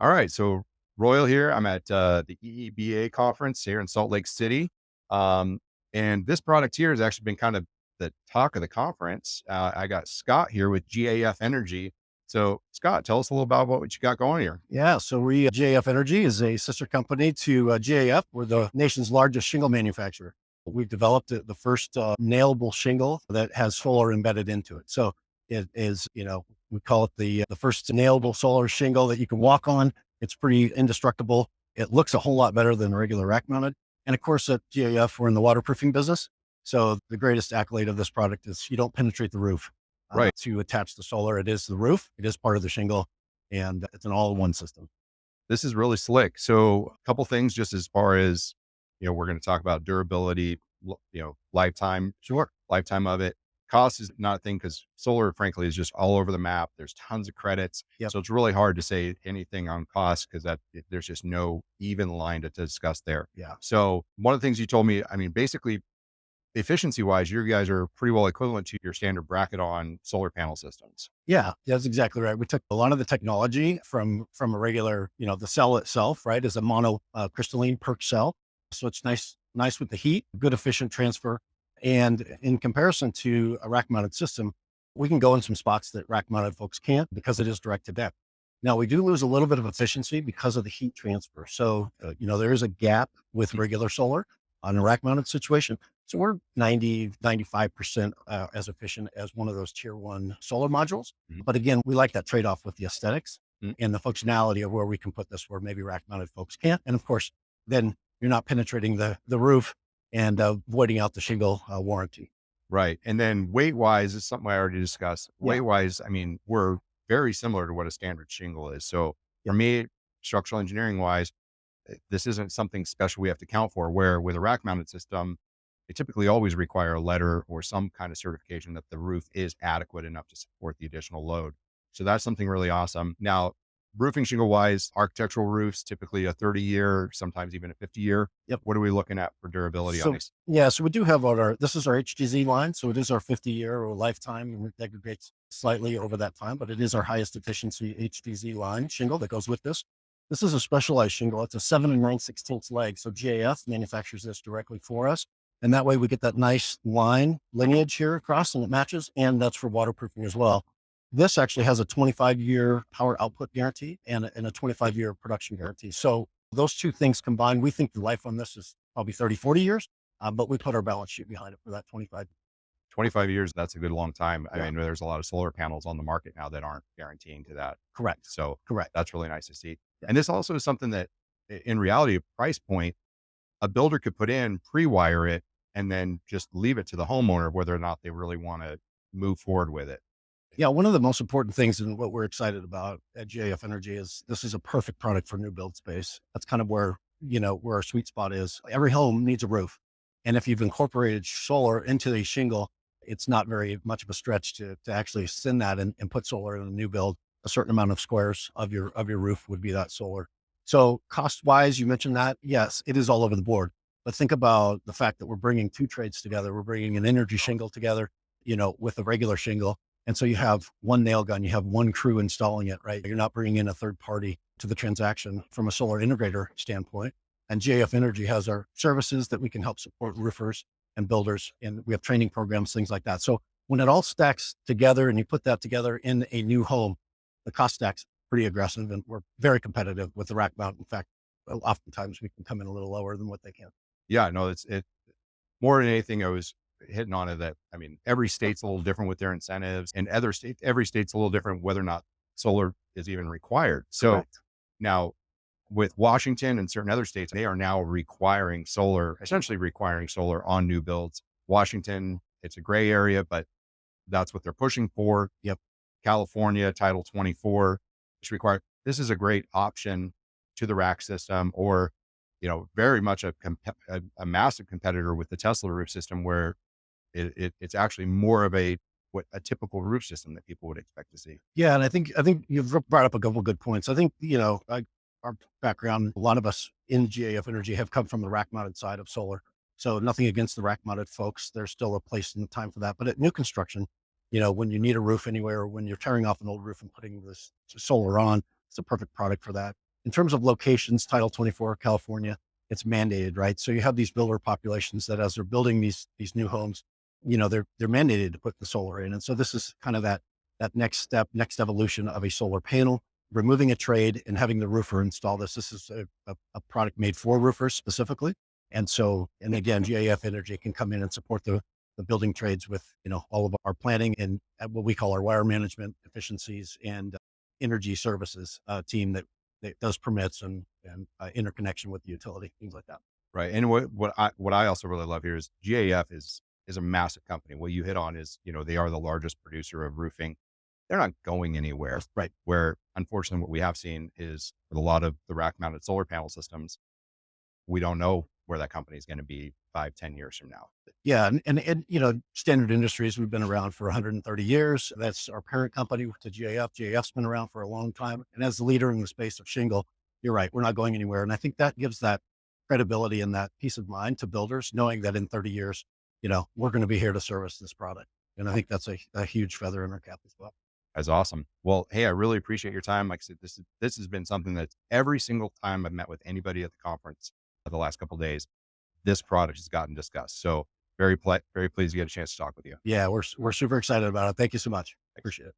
All right. So Royal here. I'm at the EEBA conference here in Salt Lake City. Um, and this product here has actually been kind of the talk of the conference. I got Scott here with GAF Energy. So Scott, tell us a little about what you got going here. Yeah, so GAF Energy is a sister company to GAF. We're the nation's largest shingle manufacturer. We've developed the first nailable shingle that has solar embedded into it. So it is, we call it the first nailable solar shingle that you can walk on. It's pretty indestructible. It looks a whole lot better than regular rack mounted. And of course, at GAF, we're in the waterproofing business. So the greatest accolade of this product is you don't penetrate the roof Right. to attach the solar. It is the roof. It is part of the shingle, and it's an all-in-one system. This is really slick. So a couple things just as far as, we're going to talk about durability, lifetime, Sure. lifetime of it. Cost is not a thing because solar, frankly, is just all over the map. There's tons of credits. Yep. So it's really hard to say anything on cost because there's just no even line to discuss there. Yeah. So one of the things you told me, I mean, basically efficiency wise, you guys are pretty well equivalent to your standard bracket on solar panel systems. Yeah, that's exactly right. We took a lot of the technology from a regular, the cell itself, right, is a mono crystalline perk cell. So it's nice with the heat, good efficient transfer. And in comparison to a rack mounted system, we can go in some spots that rack mounted folks can't because it is direct to depth. Now we do lose a little bit of efficiency because of the heat transfer. So, there is a gap with regular solar on a rack mounted situation. So we're 95% as efficient as one of those tier one solar modules. Mhm. But again, we like that trade off with the aesthetics Mhm. and the functionality of where we can put this where maybe rack mounted folks can't. And of course, then you're not penetrating the roof and voiding out the shingle warranty. Right. And then weight wise is something I already discussed. Yeah. Weight wise, I mean, we're very similar to what a standard shingle is. So for Yep. me, structural engineering wise, this isn't something special we have to count for. Where with a rack mounted system, they typically always require a letter or some kind of certification that the roof is adequate enough to support the additional load. So that's something really awesome. Now, roofing shingle wise, architectural roofs, typically a 30-year, sometimes even a 50-year. Yep. What are we looking at for durability on So these? yeah, so we do have this is our HGZ line. So it is our 50-year or lifetime, and it degrades slightly over that time, but it is our highest efficiency HGZ line shingle that goes with this. This is a specialized shingle. It's a 7 and 9/16 leg. So GAF manufactures this directly for us. And that way we get that nice line lineage here across and it matches. And that's for waterproofing as well. This actually has a 25-year power output guarantee and a 25-year production guarantee. So those two things combined, we think the life on this is probably 30, 40 years, but we put our balance sheet behind it for that 25. 25 years, that's a good long time. I Yeah, mean, there's a lot of solar panels on the market now that aren't guaranteeing to that. correct. So Correct. that's really nice to see. Yeah. And this also is something that in reality, a price point, a builder could put in, pre-wire it, and then just leave it to the homeowner, whether or not they really want to move forward with it. Yeah. One of the most important things and what we're excited about at GAF Energy is this is a perfect product for new build space. That's kind of where our sweet spot is. Every home needs a roof. And if you've incorporated solar into the shingle, it's not very much of a stretch to actually send that and put solar in a new build. A certain amount of squares of your roof would be that solar. So cost wise, you mentioned that. Yes, it is all over the board. But think about the fact that we're bringing two trades together. We're bringing an energy shingle together, with a regular shingle. And so you have one nail gun, you have one crew installing it, right? You're not bringing in a third party to the transaction from a solar integrator standpoint. And GAF Energy has our services that we can help support roofers and builders. And we have training programs, things like that. So when it all stacks together and you put that together in a new home, the cost stack's pretty aggressive and we're very competitive with the rack mount. In fact, oftentimes we can come in a little lower than what they can. Yeah, no, it more than anything. I was hitting on it that, I mean, every state's a little different with their incentives and every state's a little different, whether or not solar is even required. So Correct. now with Washington and certain other states, they are now requiring solar, essentially requiring solar on new builds. Washington, it's a gray area, but that's what they're pushing for. Yep. California, Title 24, it's required. This is a great option to the rack system, or, very much a massive competitor with the Tesla roof system, where it's actually more of what a typical roof system that people would expect to see. Yeah, and I think you've brought up a couple of good points. I think our background, a lot of us in GAF Energy have come from the rack mounted side of solar. So nothing against the rack mounted folks. There's still a place and time for that. But at new construction, when you need a roof anywhere, or when you're tearing off an old roof and putting this solar on, it's a perfect product for that. In terms of locations, Title 24, California, it's mandated, right? So you have these builder populations that as they're building these new homes, they're mandated to put the solar in. And so this is kind of that next step, next evolution of a solar panel, removing a trade and having the roofer install this. This is a product made for roofers specifically. And so, and again, GAF Energy can come in and support the building trades with, all of our planning and what we call our wire management efficiencies and energy services team that does permits and interconnection with the utility, things like that. Right. And what I also really love here is GAF is a massive company. What you hit on is, they are the largest producer of roofing. They're not going anywhere. Right. Where unfortunately what we have seen is with a lot of the rack mounted solar panel systems, we don't know where that company is going to be 5, 10 years from now. Yeah, and Standard Industries, we've been around for 130 years. That's our parent company to GAF. GAF's been around for a long time, and as the leader in the space of shingle, you're right, we're not going anywhere. And I think that gives that credibility and that peace of mind to builders, knowing that in 30 years, we're going to be here to service this product. And I think that's a huge feather in our cap as well. That's awesome. Well, hey, I really appreciate your time. Like I said, this has been something that every single time I've met with anybody at the conference the last couple of days, this product has gotten discussed. So very pleased to get a chance to talk with you. Yeah, we're super excited about it. Thank you so much. Appreciate it.